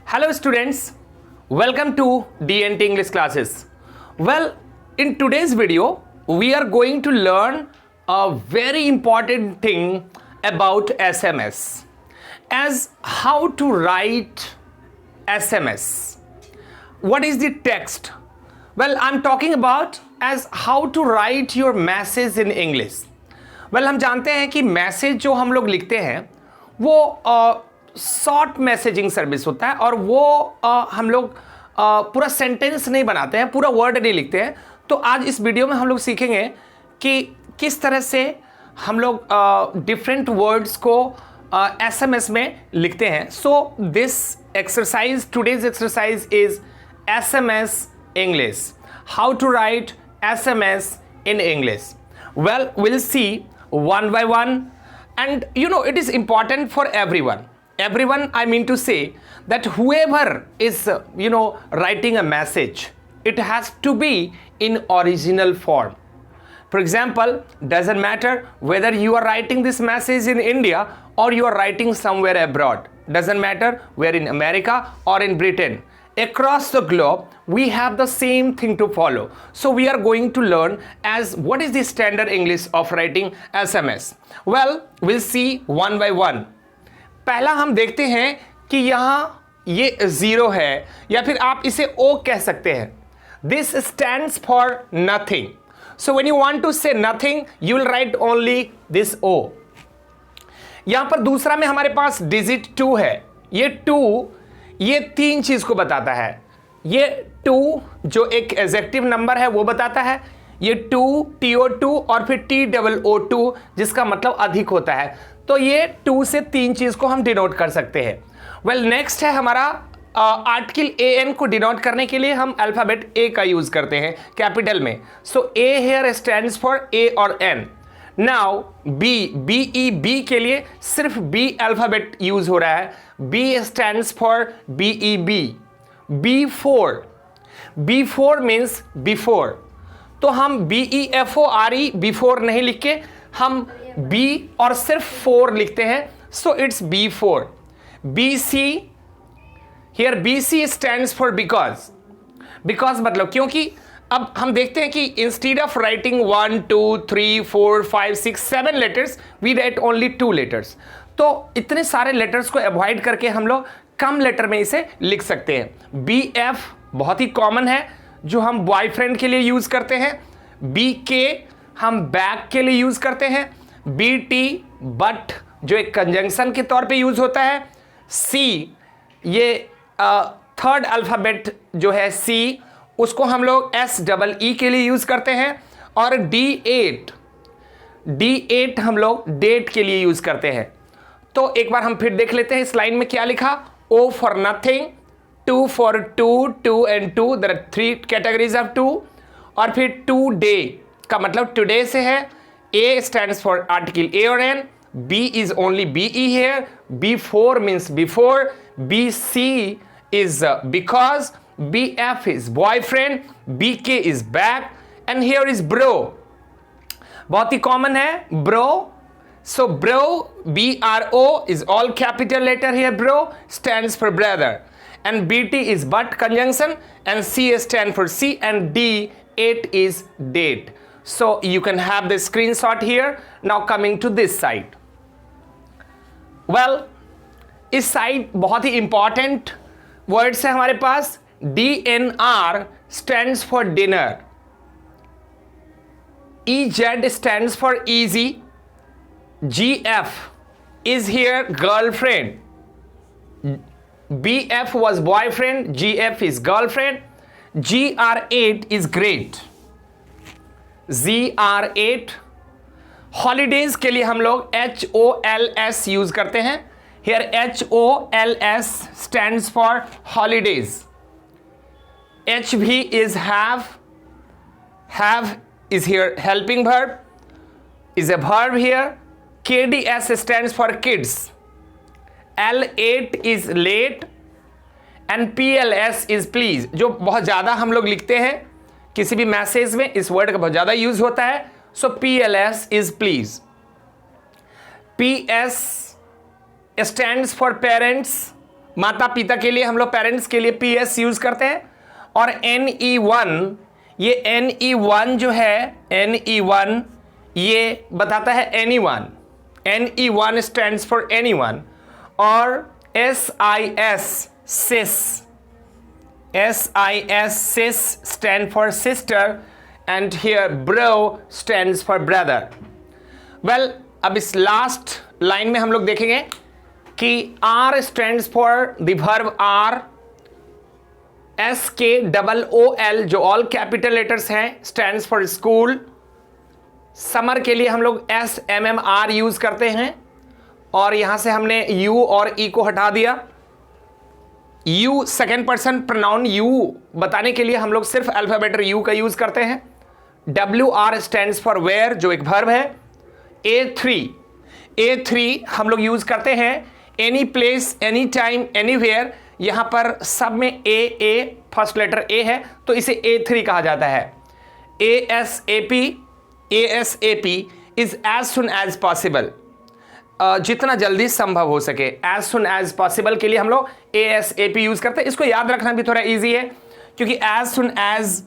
Hello students, welcome to DNT English classes. Well, in today's video, we are going to learn a very important thing about SMS as how to write SMS. What is the text? Well, I'm talking about as how to write your message in English. Well, हम जानते हैं कि message जो हम लोग लिखते हैं वो शॉर्ट मैसेजिंग सर्विस होता है और वो हम लोग पूरा सेंटेंस नहीं बनाते हैं, पूरा वर्ड नहीं लिखते हैं. तो आज इस वीडियो में हम लोग सीखेंगे कि किस तरह से हम लोग डिफरेंट वर्ड्स को SMS में लिखते हैं. So this exercise, today's exercise is SMS English. How to write SMS in English. Well, we'll see one by one, and it is important for everyone. Everyone, I mean to say that whoever is writing a message, it has to be in original form. For example, doesn't matter whether you are writing this message in India or you are writing somewhere abroad. Doesn't matter where in America or in Britain. Across the globe, we have the same thing to follow. So we are going to learn as what is the standard English of writing SMS. Well, we'll see one by one. पहला हम देखते हैं कि यहाँ ये zero है या फिर आप इसे O कह सकते हैं. This stands for nothing. So when you want to say nothing, you will write only this O. यहाँ पर दूसरा में हमारे पास डिजिट 2 है. ये 2 ये तीन चीज़ को बताता है. ये 2 जो एक एडजेक्टिव नंबर है वो बताता है. ये 2 TO2 और फिर TOO2 जिसका मतलब अधिक होता है. तो ये 2 से तीन चीज़ को हम डिनोट कर सकते हैं. वेल, नेक्स्ट है हमारा आर्टिकल AN को डिनोट करने के लिए हम अल्फ़ाबेट A का यूज़ करते हैं कैपिटल में. So A here stands for A और N. नाउ BE के लिए सिर्फ B अल्फ़ाबेट यूज़ हो रहा है. B stands for BEB. B4 means before. तो हम BEFORE बिफोर नहीं लिख के हम B और सिर्फ 4 लिखते हैं. So it's B4. BC, here BC stands for because मतलब क्योंकि अब हम देखते हैं कि instead of writing 1 2 3 4 5 6 7 letters we write only 2 letters. तो इतने सारे लेटर्स को अवॉइड करके हम लोग कम लेटर में इसे लिख सकते हैं. BF बहुत ही कॉमन है जो हम बॉयफ्रेंड के लिए यूज़ करते हैं. BK हम बैक के लिए यूज़ करते हैं. BT बट जो एक कंजंक्शन के तौर पे यूज़ होता है. C ये थर्ड अल्फ़ाबेट जो है C उसको हम लोग SEE के लिए यूज़ करते हैं. और D8 हम लोग डेट के लिए यूज़ करते हैं. तो एक बार हम फिर देख लेते हैं इस लाइन में क्या लिखा. O for nothing, 2 for 2 and 2, there are 3 categories of 2. और फिर today का मतलब today से है. A stands for article A or N. B is only BE here. B4 means before. BC is because. BF is boyfriend. BK is back. And here is bro. बहुत ही common है bro. So bro, BRO is all capital letter here. Bro stands for brother. And BT is but conjunction. And C stands for C. And D8 is date. So you can have the screenshot here. Now coming to this side. Well, इस side बहुत ही important words है हमारे पास. DNR stands for dinner. EZ stands for easy. GF is here girlfriend. BF was boyfriend. GF is girlfriend. GR8 is great. ZR8 holidays के लिए हम लोग HOLS use करते हैं. Here HOLS stands for holidays. HV is have. Have is here helping verb. Is a verb here. KDS stands for kids. L8 is late. And PLS is please. जो बहुत ज़्यादा हम लोग लिखते हैं किसी भी मैसेज में इस वर्ड का बहुत ज़्यादा यूज होता है. सो PLS is please. PS stands for parents. माता पिता के लिए हम लोग पेरेंट्स के लिए PS यूज करते हैं। और NE1, ये NE1 जो है, NE1 ये बताता है anyone, NE1 stands for anyone। और SIS, sis stand for sister, and here bro stands for brother। well, अब इस लास्ट लाइन में हम लोग देखेंगे कि R stands for the verb are, SKOOL जो ऑल कैपिटल लेटर्स हैं stands for school। समर के लिए हम लोग SMMR यूज करते हैं, और यहां से हमने U और E को हटा दिया। U second person pronoun U बताने के लिए हम लोग सिर्फ अल्फाबेट U का यूज करते हैं। WR स्टैंड्स फॉर वेयर जो एक वर्ब है। A3 हम लोग यूज करते हैं any place, any time, anywhere. यहां पर सब में A फर्स्ट लेटर A है तो इसे A3 कहा जाता है। ASAP is as soon as possible, जितना जल्दी संभव हो सके। एज सुन एज पॉसिबल के लिए हम लोग ASAP यूज करते हैं। इसको याद रखना भी थोड़ा इजी है, क्योंकि एज सुन एज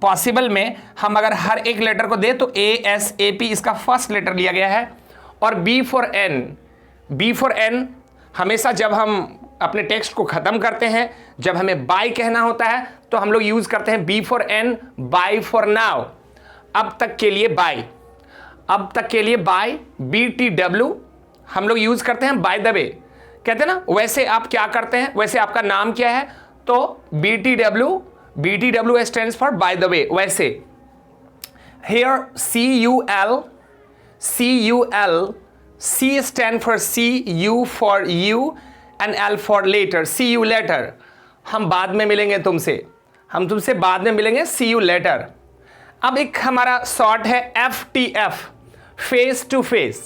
पॉसिबल में हम अगर हर एक लेटर को दे तो ASAP इसका फर्स्ट लेटर लिया गया है। और B फॉर N हमेशा जब हम अपने टेक्स्ट को ख़त्म करते हैं, जब हमें बाय कहना होता है तो हम लोग यूज़ करते हैं B for N, bye for now, अब तक के लिए बाय, अब तक के लिए बाय। BTW हम लोग यूज़ करते हैं बाय द वे, कहते हैं ना वैसे आप क्या करते हैं, वैसे आपका नाम क्या है, तो BTW stands for by the way, वैसे। Here CUL, C stand for see, U for you, and L for later, see you later। हम बाद में मिलेंगे तुमसे, हम तुमसे बाद में मिलेंगे, see you later। अब एक हमारा शॉर्ट है FTF, face to face।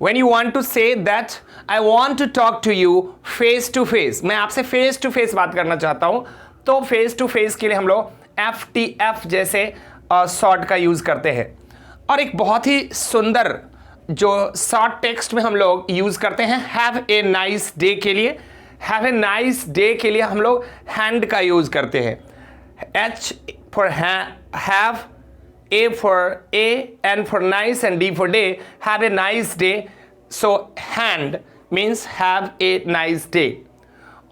When you want to say that I want to talk to you face to face, मैं आपसे face to face बात करना चाहता हूं, तो face to face के लिए हम लोग FTF जैसे शॉर्ट का यूज करते हैं। और एक बहुत ही सुंदर जो शॉर्ट टेक्स्ट में हम लोग यूज करते हैं हैव ए नाइस डे के लिए, हैव ए नाइस डे के लिए हम लोग हैंड का यूज करते हैं। H for have, A for A, N for nice, and D for day, have a nice day। So hand means have a nice day।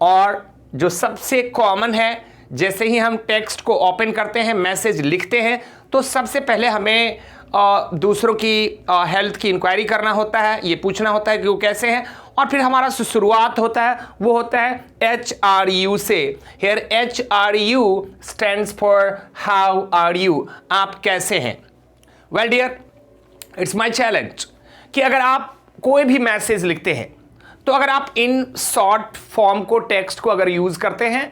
और जो सबसे कॉमन है, जैसे ही हम टेक्स्ट को ओपन करते हैं, मैसेज लिखते हैं, तो सबसे पहले हमें दूसरों की हेल्थ की इंक्वायरी करना होता है, ये पूछना होता है कि वो कैसे हैं, और फिर हमारा शुरुआत होता है वो होता है HRU से। Here HRU stands for how are you, आप कैसे हैं। Well dear, it's my challenge कि अगर आप कोई भी मैसेज लिखते हैं, तो अगर आप इन शॉर्ट फॉर्म को, टेक्स्ट को अगर यूज करते हैं,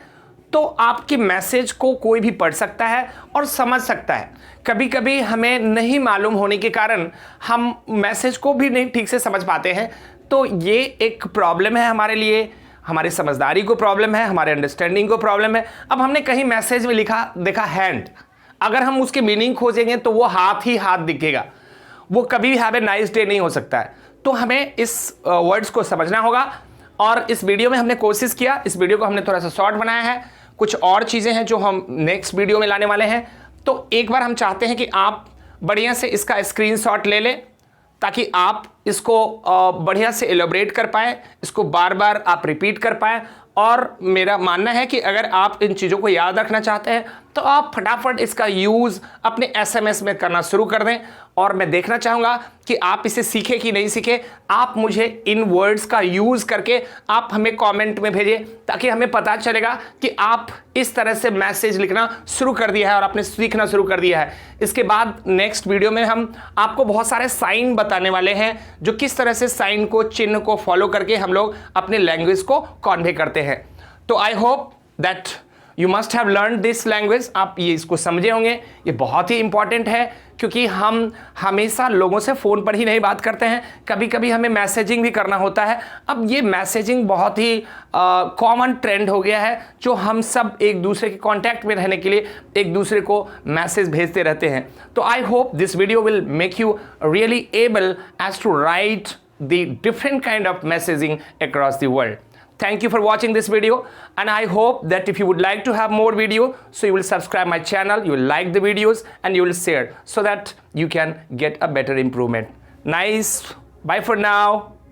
तो आपके मैसेज को कोई भी पढ़ सकता है और समझ सकता है। कभी कभी हमें नहीं मालूम होने के कारण हम मैसेज को भी नहीं ठीक से समझ पाते हैं, तो ये एक प्रॉब्लम है हमारे लिए, हमारी समझदारी को प्रॉब्लम है, हमारे अंडरस्टैंडिंग को प्रॉब्लम है। अब हमने कहीं मैसेज में लिखा देखा हैंड, अगर हम उसके मीनिंग खोजेंगे तो वो हाथ ही हाथ दिखेगा, वो कभी हैव ए नाइस डे नहीं हो सकता है। तो हमें इस वर्ड्स को समझना होगा, और इस वीडियो में हमने कोशिश किया, इस वीडियो को हमने थोड़ा सा शॉर्ट बनाया है, कुछ और चीज़ें हैं जो हम नेक्स्ट वीडियो में लाने वाले हैं। तो एक बार हम चाहते हैं कि आप बढ़िया से इसका स्क्रीनशॉट ले लें, ताकि आप इसको बढ़िया से एलोबरेट कर पाएँ, इसको बार बार आप रिपीट कर पाएँ। और मेरा मानना है कि अगर आप इन चीज़ों को याद रखना चाहते हैं तो आप फटाफट इसका यूज़ अपने SMS में करना शुरू कर दें, और मैं देखना चाहूँगा कि आप इसे सीखे कि नहीं सीखे। आप मुझे इन वर्ड्स का यूज़ करके आप हमें कमेंट में भेजें, ताकि हमें पता चलेगा कि आप इस तरह से मैसेज लिखना शुरू कर दिया है और आपने सीखना शुरू कर दिया है। इसके बाद नेक्स्ट वीडियो में हम आपको बहुत सारे साइन बताने वाले हैं, जो किस तरह से साइन को, चिन्ह को फॉलो करके हम लोग अपने लैंग्वेज को कन्वे करते हैं। तो I hope that you must have learn this language. आप ये इसको समझे होंगे, ये बहुत ही इंपॉर्टेंट है, क्योंकि हम हमेशा लोगों से फ़ोन पर ही नहीं बात करते हैं, कभी कभी हमें मैसेजिंग भी करना होता है। अब ये मैसेजिंग बहुत ही कॉमन ट्रेंड हो गया है, जो हम सब एक दूसरे के कांटेक्ट में रहने के लिए एक दूसरे को मैसेज भेजते रहते हैं। तो I hope this video will make you really able as to write the different kind of messaging across the world. Thank you for watching this video, and I hope that if you would like to have more video, so you will subscribe my channel, you will like the videos, and you will share so that you can get a better improvement. Nice. Bye for now.